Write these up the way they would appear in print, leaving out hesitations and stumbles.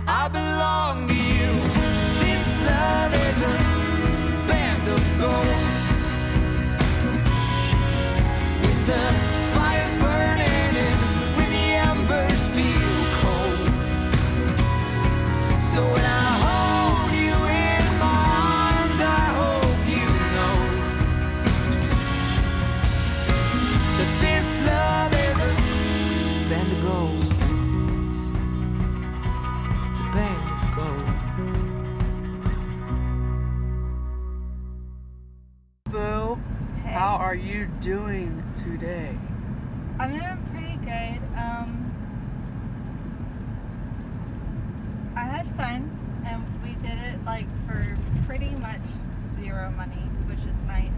I belong to you. This love is a band of gold. With the fires burning and when the embers feel cold. So when I hold you in my arms, I hope you know that this love is a band of gold. It's a band of gold. Boo, Hey. how are you doing today? I'm doing pretty good. I had fun and we did it like for pretty much zero money, which is nice.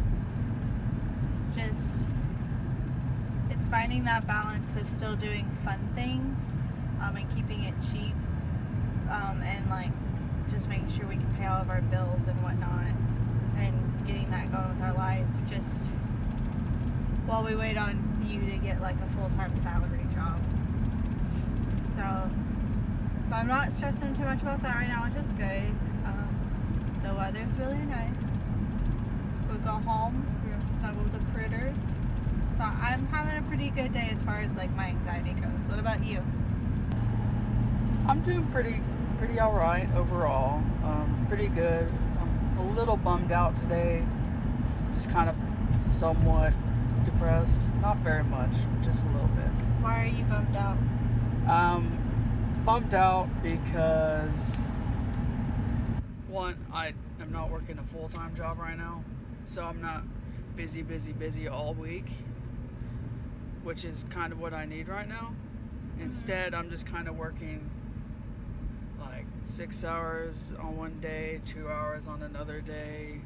It's just, it's finding that balance of still doing fun things and keeping it cheap and like just making sure we can pay all of our bills and whatnot and getting that going with our life just while we wait on you to get like a full-time salary job. So, but I'm not stressing too much about that right now, which is good. The weather's really nice. We'll go home, we're gonna snuggle with the critters. So I'm having a pretty good day as far as like my anxiety goes. What about you? I'm doing pretty alright overall. Pretty good. I'm a little bummed out today. Just kind of somewhat depressed. Not very much, just a little bit. Why are you bummed out? Bummed out because one, I am not working a full-time job right now, so I'm not busy all week, which is kind of what I need right now. Instead, I'm just kind of working like 6 hours on one day, 2 hours on another day,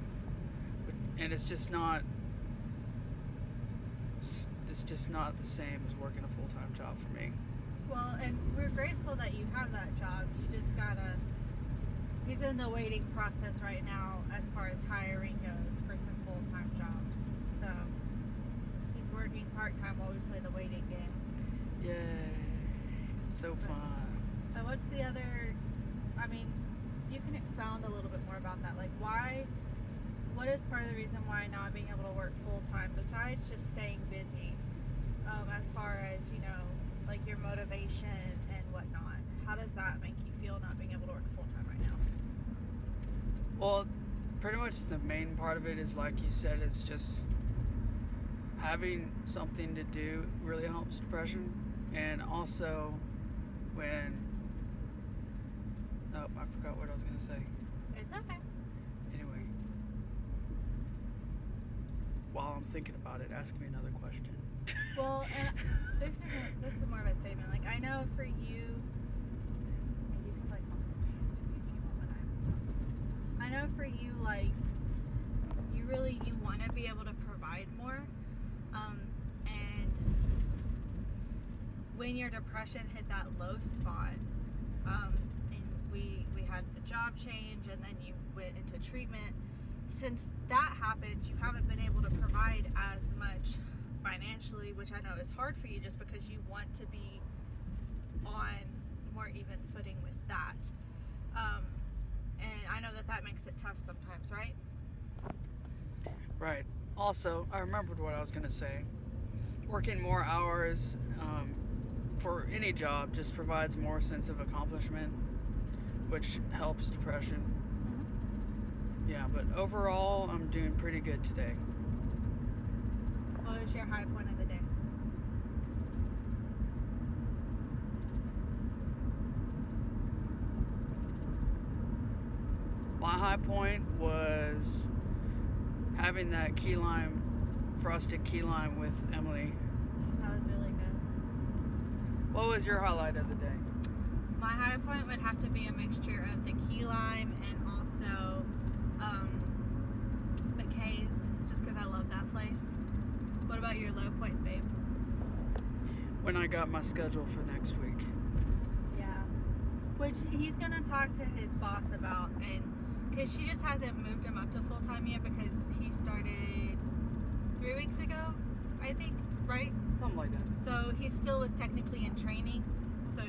and it's just not the same as working a full-time job for me. Well, and we're grateful that you have that job. You just gotta, he's in the waiting process right now as far as hiring goes for some full-time jobs. So he's working part-time while we play the waiting game. Yay, it's so fun. And what's the other, I mean, you can expound a little bit more about that. Like what is part of the reason why not being able to work full-time besides just staying busy? As far as, you know, like your motivation and whatnot. How does that make you feel not being able to work full-time right now? Well, pretty much the main part of it is, like you said, it's just having something to do really helps depression. And also when, oh, I forgot what I was going to say. It's okay. Anyway, while I'm thinking about it, ask me another question. Well, and this is more of a statement. Like, I know for you, and you can like almost pay it to me if you want when I'm talking. I know for you, like, you want to be able to provide more, and when your depression hit that low spot, and we had the job change, and then you went into treatment. Since that happened, you haven't been able to provide as much financially, which I know is hard for you just because you want to be on more even footing with that. And I know that makes it tough sometimes, right? Right. Also, I remembered what I was going to say. Working more hours for any job just provides more sense of accomplishment, which helps depression. Mm-hmm. Yeah, but overall, I'm doing pretty good today. What is your high point of the day? My high point was having that frosted key lime with Emily. That was really good. What was your highlight of the day? My high point would have to be a mixture of the key lime and also McKay's, just because I love that place. What about your low point, babe? When I got my schedule for next week. Yeah. Which he's going to talk to his boss about, and because she just hasn't moved him up to full-time yet because he started 3 weeks ago, I think, right? Something like that. So he still was technically in training. So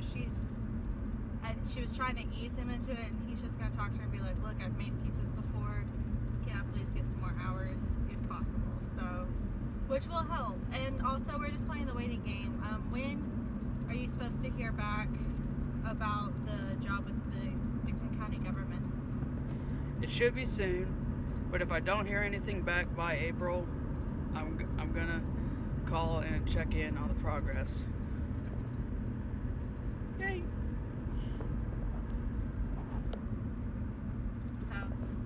she was trying to ease him into it, and he's just gonna talk to her and be like, look, I've made pizzas before. Can I please get some more hours if possible? So, which will help. And also, we're just playing the waiting game. When are you supposed to hear back about the job with the Dixon County government? It should be soon, but if I don't hear anything back by April, I'm gonna call and check in on the progress. Yay! So,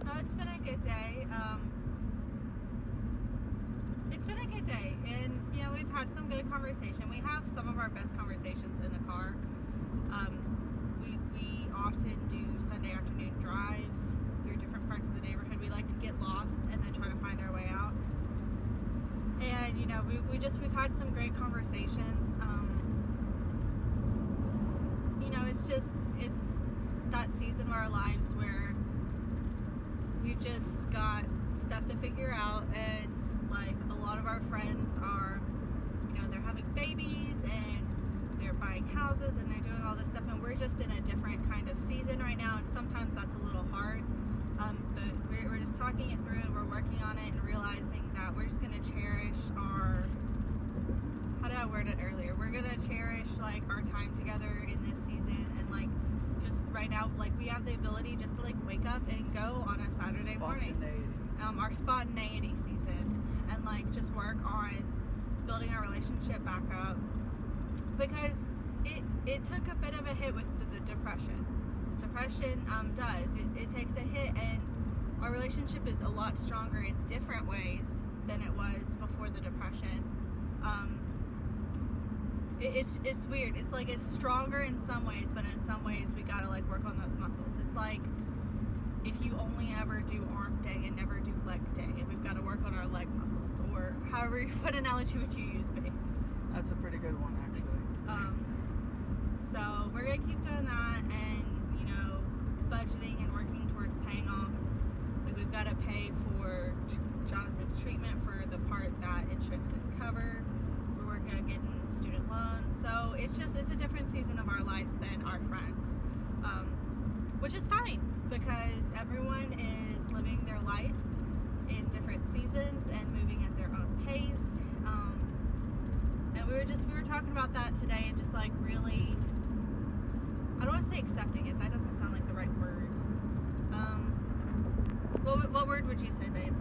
no, it's been a good day. It's been a good day, and you know, we've had some good conversation. We have some of our best conversations in the car. We often do Sunday afternoon drives through different parts of the neighborhood. We like to get lost and then try to find our way out. And you know, we've had some great conversations. You know, it's that season of our lives where we've just got stuff to figure out, and like a lot of our friends are, you know, they're having babies and they're buying houses and they're doing all this stuff, and we're just in a different kind of season right now, and sometimes that's a little hard. But we're just talking it through, and we're working on it and realizing that we're just gonna cherish our, how did I word it earlier? We're gonna cherish like our time together in this season, and like just right now, like we have the ability just to like wake up and go on a Saturday morning. Our spontaneity season, and like just work on building our relationship back up, because it took a bit of a hit with the depression. Depression it takes a hit, and our relationship is a lot stronger in different ways than it was before the depression. It's weird. It's like it's stronger in some ways, but in some ways we gotta like work on those muscles. It's like if you only ever do arm day and never do leg day, and we've got to work on our leg muscles, or however, what analogy would you use, babe? That's a pretty good one, actually. So we're gonna keep doing that, and you know, budgeting and working towards paying off. Like we've got to pay for Jonathan's treatment for the part that insurance didn't cover. We're working on getting student loans. So it's a different season of our life than our friends, which is fine, because everyone is living their life in different seasons and moving at their own pace. And we were talking about that today, and just like really, I don't want to say accepting it. That doesn't sound like the right word. What word would you say, babe?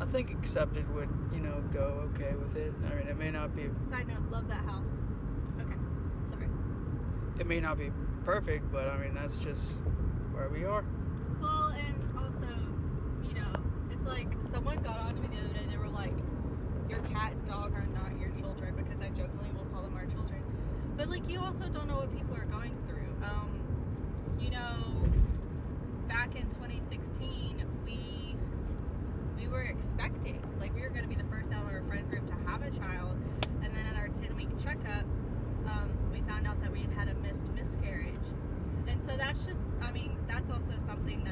I think accepted would, you know, go okay with it. I mean, it may not be. Side note, love that house. Okay, sorry. It may not be perfect, but I mean, that's just where we are. Well, and also, you know, it's like someone got on to me the other day. They were like, your cat and dog are not your children, because I jokingly will call them our children. But like, you also don't know what people are going through. You know, back in 2016, we were expecting, like we were going to be the first out of our friend group to have a child, and then at our 10-week checkup, we found out that we had a miscarriage. And so that's just, I mean, that's also something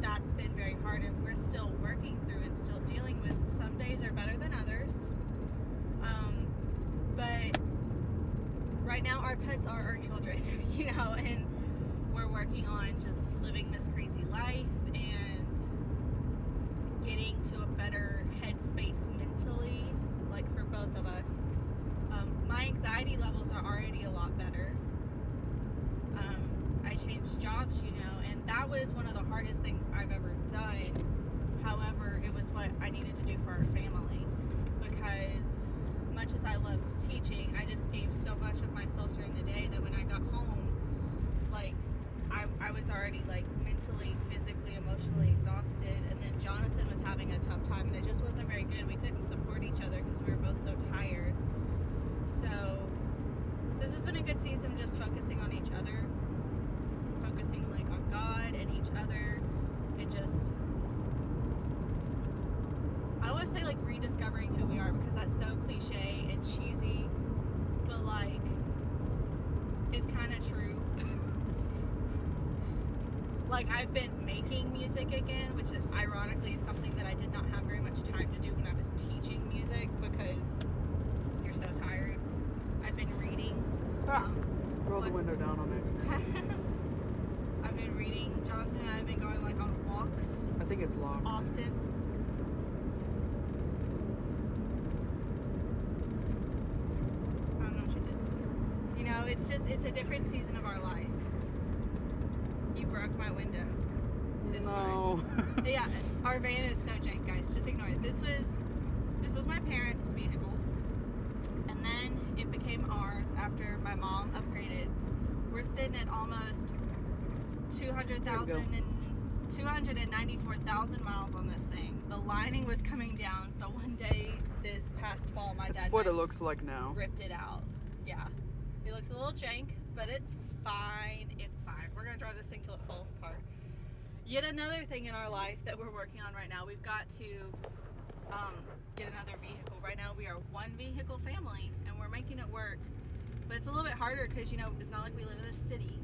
that's been very hard, and we're still working through and still dealing with. Some days are better than others, but right now our pets are our children, you know, and we're working on just living this crazy life and getting to a better headspace mentally, like for both of us. My anxiety levels are already a lot better. I changed jobs, you know, and that was one of the hardest things I've ever done. However, it was what I needed to do for our family, because much as I loved teaching, I just gave so much of myself during the day that when I got home, like I was already like mentally, physically, emotionally exhausted, and then Jonathan was having a tough time, and it just wasn't very good. We couldn't support each other because we were both so tired. So this has been a good season, just focusing on each other, focusing like on God and each other, and just, I don't want to say like rediscovering who we are, because that's so cliche and cheesy, but like it's kind of true. Like I've been making music again, which is ironically something that I did not have very much time to do when I was teaching music, because you're so tired. I've been reading Roll the window down on accident. I've been reading. Jonathan and I have been going like on walks I think it's locked. often. I don't know what you did. You know, it's a different season of our life. You broke my window. It's No. fine. Yeah, our van is so jank, guys. Just ignore it. This was my parents' vehicle, and then it became ours after my mom upgraded. We're sitting at almost 294,000 miles on this thing. The lining was coming down, so one day this past fall, my That's dad what it just looks like now. ripped it out. Yeah, it looks a little jank, but it's fine. It's fine. We're gonna drive this thing till it falls apart. Yet another thing in our life that we're working on right now. We've got to get another vehicle. Right now we are one vehicle family, and we're making it work. But it's a little bit harder because, you know, it's not like we live in a city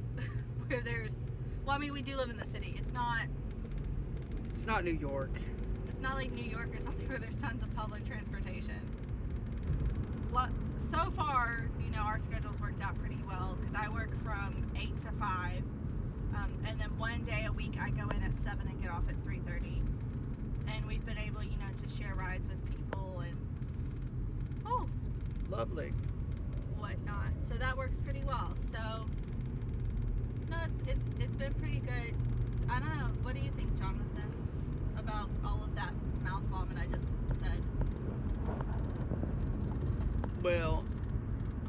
where there's... Well, I mean, we do live in the city. It's not New York. It's not like New York or something where there's tons of public transportation. So far, you know, our schedule's worked out pretty well because I work from 8 to 5. And then one day a week I go in at 7 and get off at 3:30. And we've been able, you know, to share rides with people and Lovely. whatnot. So that works pretty well. So no, it's been pretty good. I don't know. What do you think, Jonathan, about all of that mouth vomit I just said? Well,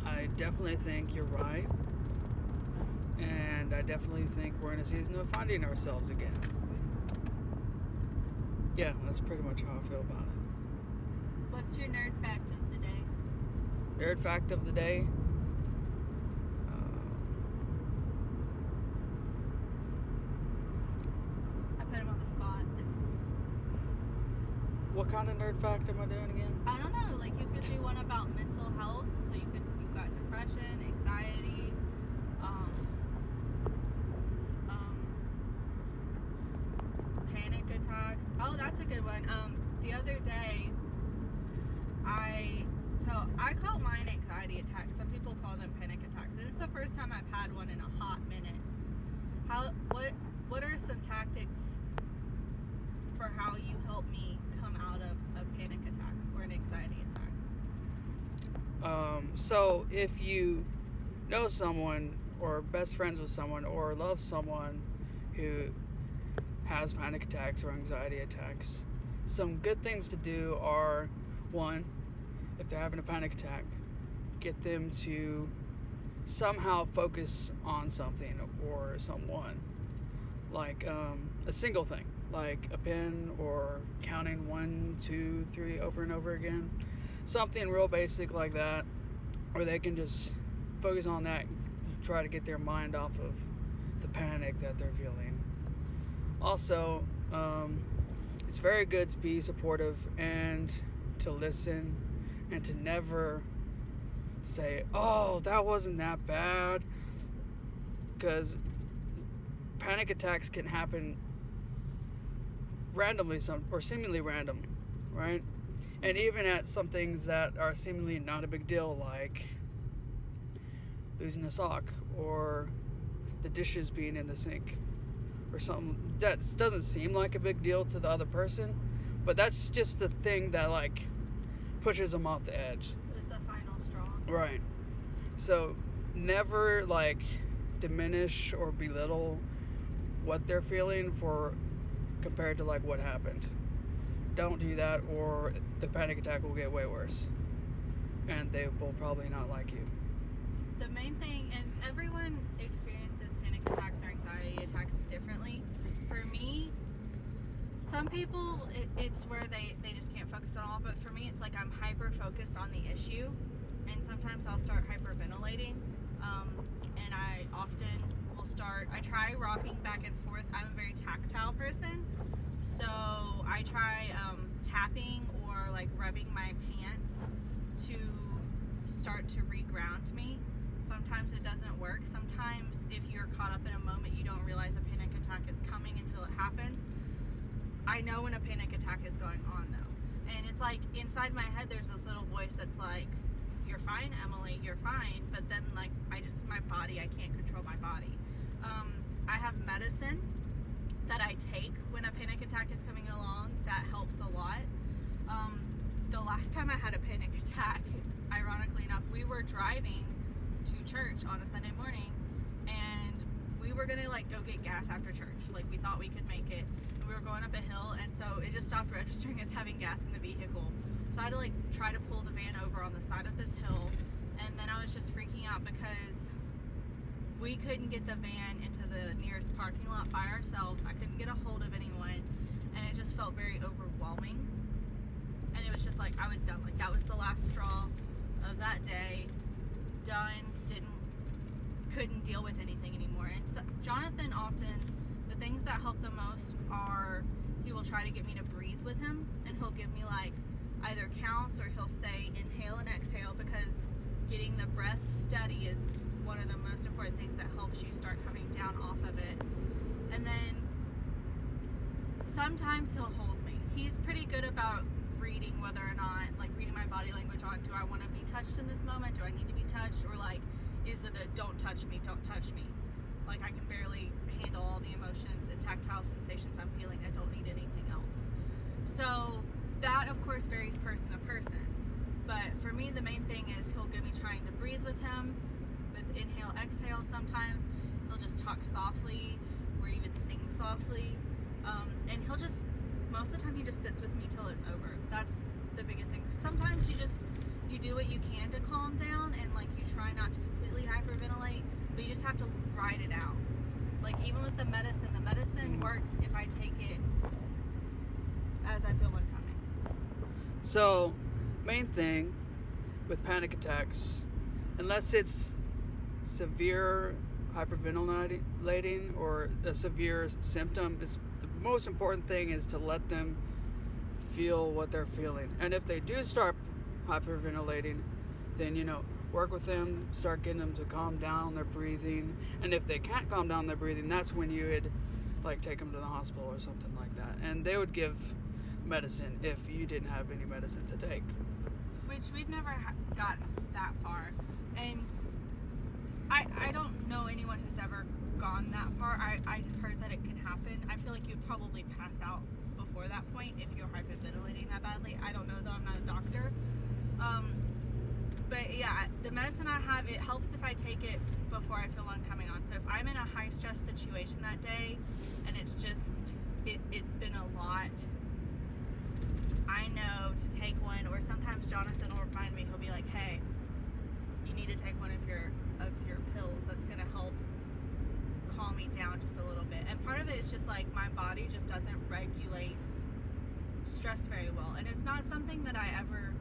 I definitely think you're right. And I definitely think we're in a season of finding ourselves again. Yeah, that's pretty much how I feel about it. What's your nerd fact of the day? Nerd fact of the day. I put him on the spot. What kind of nerd fact am I doing again? I don't know. Like you could do one about mental health. So you've got depression, anxiety, panic attacks. Oh, that's a good one. The other day, I call mine anxiety attacks. Some people call them panic attacks. This is the first time I've had one in a hot minute. What are some tactics for how you help me come out of a panic attack or an anxiety attack? So if you know someone or are best friends with someone or love someone who has panic attacks or anxiety attacks, some good things to do are, one, if they're having a panic attack, get them to somehow focus on something or someone, like a single thing, like a pen or counting 1, 2, 3 over and over again, something real basic like that, or they can just focus on that and try to get their mind off of the panic that they're feeling. Also, it's very good to be supportive and to listen and to never say, oh, that wasn't that bad, because panic attacks can happen randomly, or seemingly random, right? And even at some things that are seemingly not a big deal, like losing a sock or the dishes being in the sink or something that doesn't seem like a big deal to the other person, but that's just the thing that like pushes them off the edge. It was the final straw. Right. So never like diminish or belittle what they're feeling compared to like what happened. Don't do that, or the panic attack will get way worse and they will probably not like you. The main thing, and everyone experiences panic attacks or anxiety attacks differently. For me, some people, it's where they just can't focus on all, but for me, it's like I'm hyper focused on the issue, and sometimes I'll start hyperventilating, and I often will I try rocking back and forth. I'm a very tactile person, so I try tapping or like rubbing my pants to start to reground me. Sometimes it doesn't work. Sometimes if you're caught up in a moment, you don't realize a panic attack is coming until it happens. I know when a panic attack is going on though. And it's like inside my head there's this little voice that's like, you're fine, Emily, you're fine. But then like I just body. I can't control my body. I have medicine that I take when a panic attack is coming along that helps a lot. The last time I had a panic attack, ironically enough, we were driving to church on a Sunday morning, and we were gonna like go get gas after church. Like, we thought we could make it, and we were going up a hill, and so it just stopped registering as having gas in the vehicle. So I had to like try to pull the van over on the side of this hill, and then I was just freaking out because we couldn't get the van into the nearest parking lot by ourselves. I couldn't get a hold of anyone, and it just felt very overwhelming. And it was just like, I was done. Like, that was the last straw of that day. Done. Couldn't deal with anything anymore. And so Jonathan often, the things that help the most are, he will try to get me to breathe with him, and he'll give me like either counts, or he'll say inhale and exhale, because getting the breath steady is one of the most important things that helps you start coming down off of it. And then sometimes he'll hold me. He's pretty good about reading whether or not, like, reading my body language on, do I want to be touched in this moment? Do I need to be touched? Or like, is it a don't touch me, don't touch me? Like, I can barely handle all the emotions and tactile sensations I'm feeling. I don't need anything else. So that, of course, varies person to person. But for me, the main thing is he'll get me trying to breathe with him, with inhale, exhale. Sometimes he'll just talk softly, or even sing softly. And he'll just, most of the time, he just sits with me till it's over. That's the biggest thing. Sometimes you do what you can to calm down, and like, you try not to completely hyperventilate, but you just have to ride it out. Like, even with the medicine works if I take it as I feel one coming. So, main thing with panic attacks, unless it's severe hyperventilating or a severe symptom, is the most important thing is to let them feel what they're feeling. And if they do start hyperventilating, then, you know, work with them, start getting them to calm down their breathing. And if they can't calm down their breathing, that's when you would like take them to the hospital or something like that. And they would give medicine if you didn't have any medicine to take. Which we've never gotten that far. And I don't know anyone who's ever gone that far. I've heard that it can happen. I feel like you'd probably pass out before that point if you're hyperventilating that badly. I don't know, though. I'm not a doctor. But yeah, the medicine I have, it helps if I take it before I feel one coming on. So if I'm in a high stress situation that day, and it's just, it's been a lot, I know to take one. Or sometimes Jonathan will remind me, he'll be like, hey, you need to take one of your pills that's going to help calm me down just a little bit. And part of it is just like, my body just doesn't regulate stress very well. And it's not something that I ever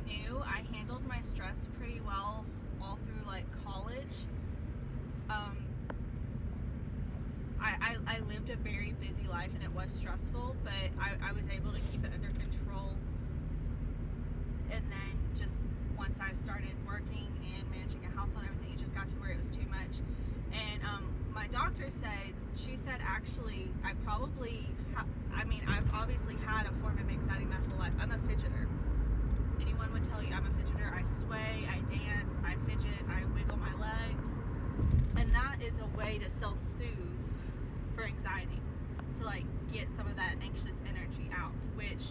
knew. I handled my stress pretty well all through like college. I lived a very busy life, and it was stressful, but I was able to keep it under control. And then just once I started working and managing a household and everything, it just got to where it was too much. And my doctor said, she said, actually, I probably, I've obviously had a form of anxiety my whole life. I'm a fidgeter. Anyone would tell you I'm a fidgeter. I sway, I dance, I fidget, I wiggle my legs. And that is a way to self-soothe for anxiety, to like get some of that anxious energy out, which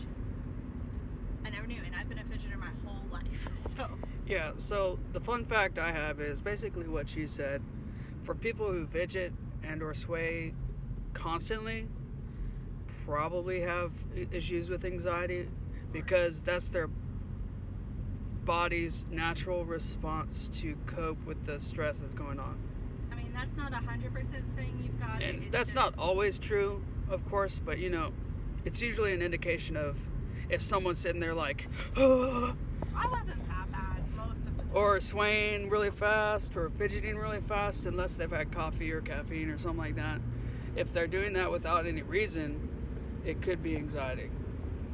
I never knew. And I've been a fidgeter my whole life. So Yeah, so the fun fact I have is basically what she said. For people who fidget and or sway constantly, probably have issues with anxiety, because that's their body's natural response to cope with the stress that's going on. I mean, that's not 100% saying you've got it. And It's that's just, not always true, of course, but you know, it's usually an indication of if someone's sitting there like, I wasn't that bad most of the time. or swaying really fast or fidgeting really fast, unless they've had coffee or caffeine or something like that. If they're doing that without any reason, it could be anxiety.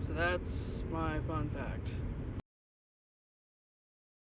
So that's my fun fact.